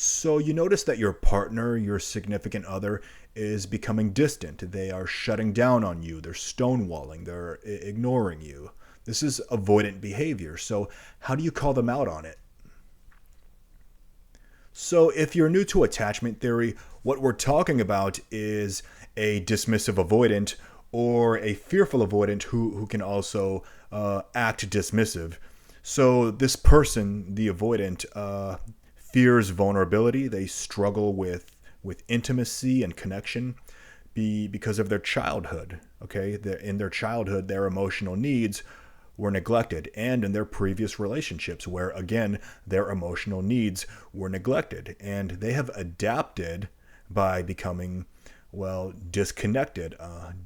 So you notice that your partner, your significant other, is becoming distant. They are shutting down on you. They're stonewalling. They're ignoring you. This is avoidant behavior. So how do you call them out on it? So if you're new to attachment theory, what we're talking about is a dismissive avoidant or a fearful avoidant who can also act dismissive. So this person, the avoidant, fears vulnerability. They struggle with intimacy and connection because of their childhood. Okay, in their childhood, their emotional needs were neglected, and in their previous relationships, where again their emotional needs were neglected, and they have adapted by becoming disconnected,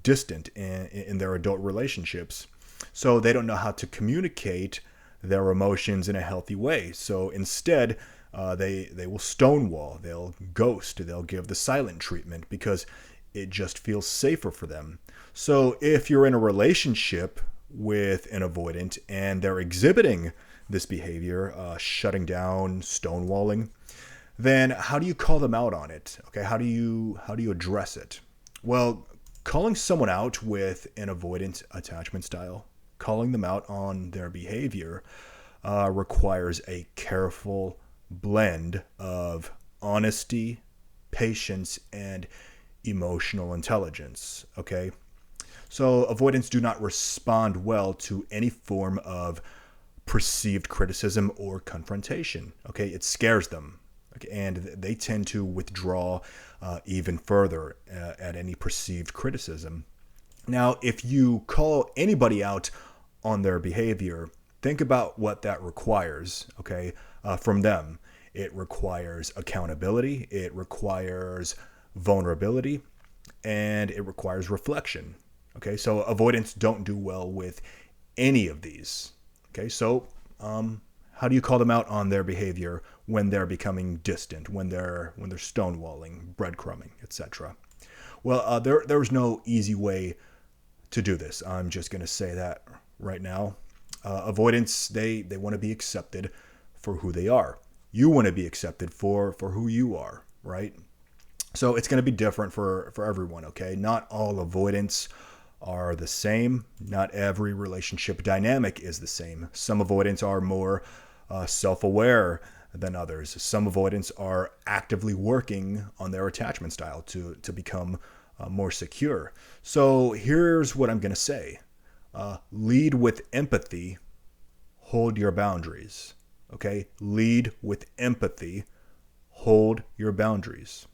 distant in their adult relationships. So they don't know how to communicate their emotions in a healthy way. So instead, they will stonewall, they'll ghost, they'll give the silent treatment because it just feels safer for them. So if you're in a relationship with an avoidant and they're exhibiting this behavior, shutting down, stonewalling, then how do you call them out on it? Okay, how do you address it? Well, calling someone out with an avoidant attachment style, calling them out on their behavior, requires a careful blend of honesty, patience, and emotional intelligence. Okay, so avoidants do not respond well to any form of perceived criticism or confrontation. Okay, it scares them. Okay, and they tend to withdraw even further at any perceived criticism. Now, if you call anybody out on their behavior, think about what that requires, okay, from them. It requires accountability, it requires vulnerability, and it requires reflection. Okay, so avoidants don't do well with any of these. Okay, so how do you call them out on their behavior when they're becoming distant, when they're stonewalling, breadcrumbing, etc.? Well, there's no easy way to do this. I'm just going to say that right now. Avoidants, they want to be accepted for who they are. You want to be accepted for who you are, right? So it's going to be different for everyone, okay? Not all avoidants are the same. Not every relationship dynamic is the same. Some avoidants are more self-aware than others. Some avoidants are actively working on their attachment style to become more secure. So here's what I'm going to say. Lead with empathy, hold your boundaries. Okay? Lead with empathy, hold your boundaries.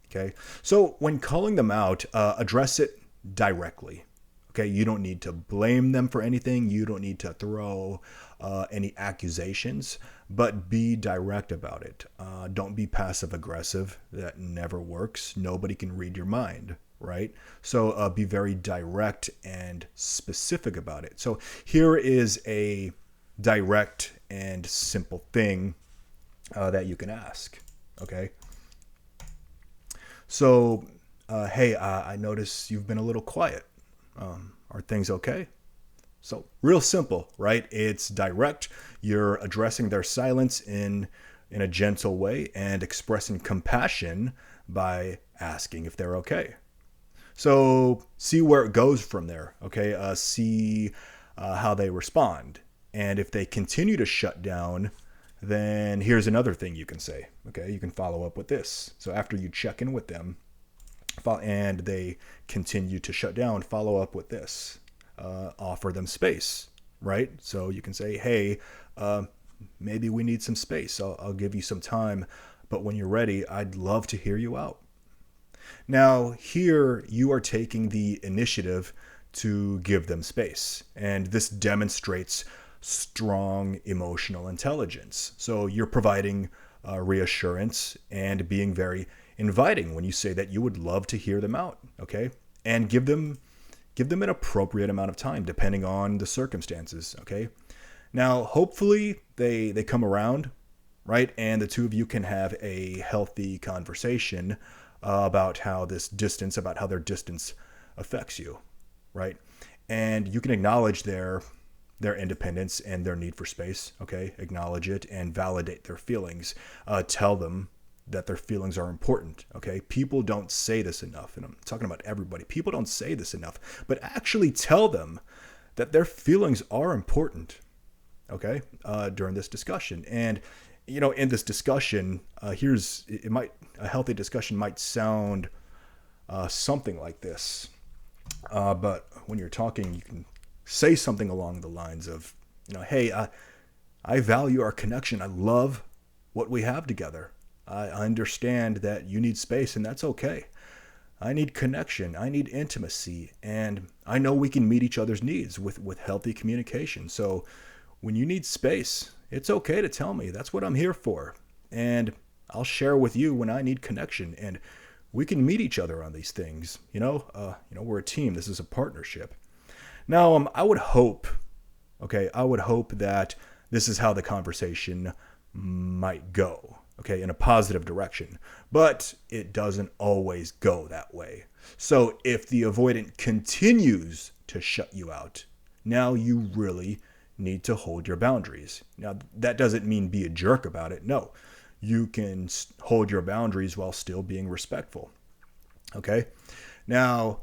Okay? So when calling them out, address it directly. Okay? You don't need to blame them for anything. You don't need to throw any accusations, but be direct about it. Don't be passive aggressive. That never works. Nobody can read your mind, right? So be very direct and specific about it. So here is a direct and simple thing that you can ask. Okay. So, hey, I notice you've been a little quiet. Are things okay? So real simple, right? It's direct. You're addressing their silence in a gentle way and expressing compassion by asking if they're okay. So see where it goes from there. Okay. See how they respond. And if they continue to shut down, then here's another thing you can say. Okay. You can follow up with this. So after you check in with them and they continue to shut down, follow up with this. Offer them space, right? So you can say, hey, maybe we need some space. I'll give you some time, but when you're ready, I'd love to hear you out. Now, here you are taking the initiative to give them space, and this demonstrates strong emotional intelligence. So you're providing reassurance and being very inviting when you say that you would love to hear them out, okay? And give them an appropriate amount of time depending on the circumstances, okay? Now, hopefully they come around, right? And the two of you can have a healthy conversation about how their distance affects you, right? And you can acknowledge their independence and their need for space, okay? Acknowledge it and validate their feelings. Tell them that their feelings are important. Okay, people don't say this enough, and I'm talking about everybody. People don't say this enough, but actually tell them that their feelings are important. Okay, during this discussion, and in this discussion, a healthy discussion might sound something like this, but when you're talking, you can say something along the lines of, hey, I value our connection. I love what we have together. I understand that you need space, and that's okay. I need connection. I need intimacy. And I know we can meet each other's needs with healthy communication. So when you need space, it's okay to tell me. That's what I'm here for. And I'll share with you when I need connection. And we can meet each other on these things. We're a team. This is a partnership. Now, I would hope that this is how the conversation might go, in a positive direction. But it doesn't always go that way. So if the avoidant continues to shut you out, now you really need to hold your boundaries. Now, that doesn't mean be a jerk about it. No, you can hold your boundaries while still being respectful. Okay? Now,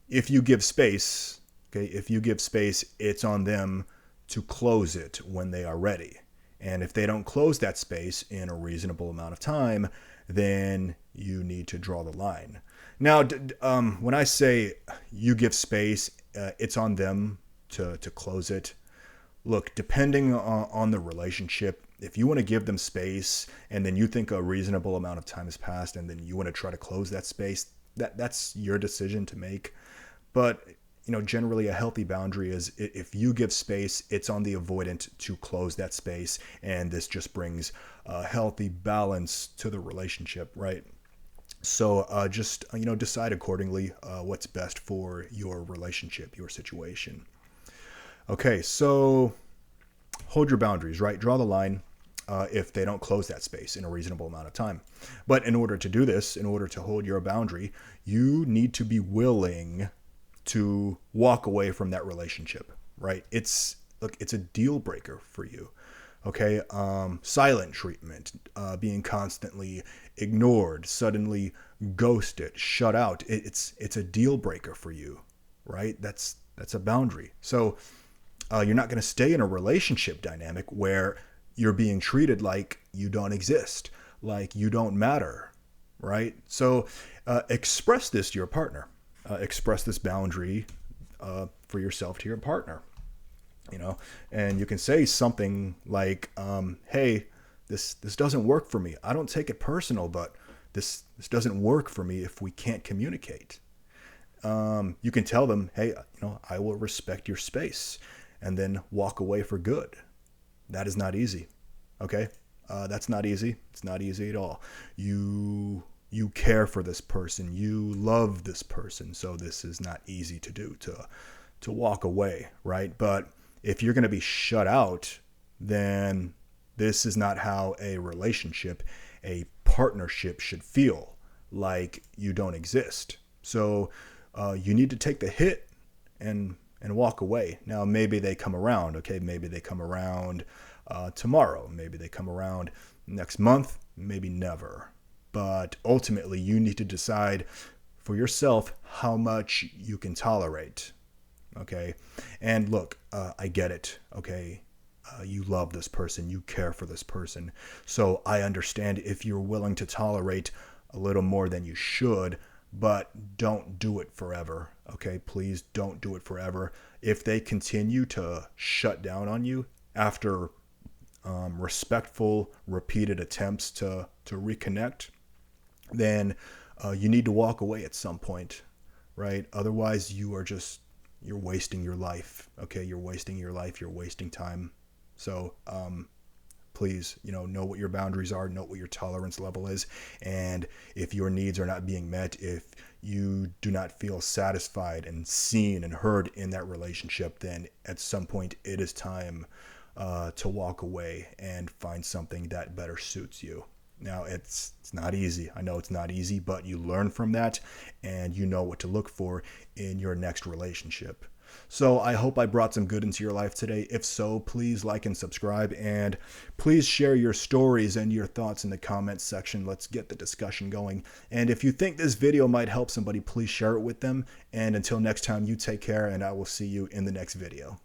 if you give space, it's on them to close it when they are ready. And if they don't close that space in a reasonable amount of time, then you need to draw the line. Now, when I say you give space, it's on them to close it. Look, depending on the relationship, if you want to give them space and then you think a reasonable amount of time has passed and then you want to try to close that space, that's your decision to make. But generally a healthy boundary is if you give space, it's on the avoidant to close that space. And this just brings a healthy balance to the relationship, right? So just decide accordingly what's best for your relationship, your situation. Okay, so hold your boundaries, right? Draw the line if they don't close that space in a reasonable amount of time. But in order to do this, in order to hold your boundary, you need to be willing to walk away from that relationship, right? It's a deal breaker for you. Okay, silent treatment, being constantly ignored, suddenly ghosted, shut out. It's a deal breaker for you, right? That's a boundary. So you're not going to stay in a relationship dynamic where you're being treated like you don't exist, like you don't matter, right? So express this to your partner. Express this boundary for yourself to your partner, and you can say something like, hey, this doesn't work for me. I don't take it personal, but this doesn't work for me if we can't communicate. You can tell them, hey, I will respect your space, and then walk away for good. That is not easy. Okay. That's not easy. It's not easy at all. You care for this person, you love this person, so this is not easy to do, to walk away, right? But if you're going to be shut out, then this is not how a relationship, a partnership should feel, like you don't exist. So you need to take the hit and walk away. Now, maybe they come around, okay? Maybe they come around tomorrow. Maybe they come around next month, maybe never. But ultimately, you need to decide for yourself how much you can tolerate, okay? And look, I get it, okay? You love this person, you care for this person. So I understand if you're willing to tolerate a little more than you should, but don't do it forever, okay? Please don't do it forever. If they continue to shut down on you after respectful, repeated attempts to reconnect, then you need to walk away at some point, right? Otherwise, you're wasting your life, okay? You're wasting your life, you're wasting time. So please, know what your boundaries are, know what your tolerance level is, and if your needs are not being met, if you do not feel satisfied and seen and heard in that relationship, then at some point it is time to walk away and find something that better suits you. Now, it's not easy. I know it's not easy, but you learn from that and you know what to look for in your next relationship. So I hope I brought some good into your life today. If so, please like and subscribe, and please share your stories and your thoughts in the comments section. Let's get the discussion going. And if you think this video might help somebody, please share it with them. And until next time, you take care, and I will see you in the next video.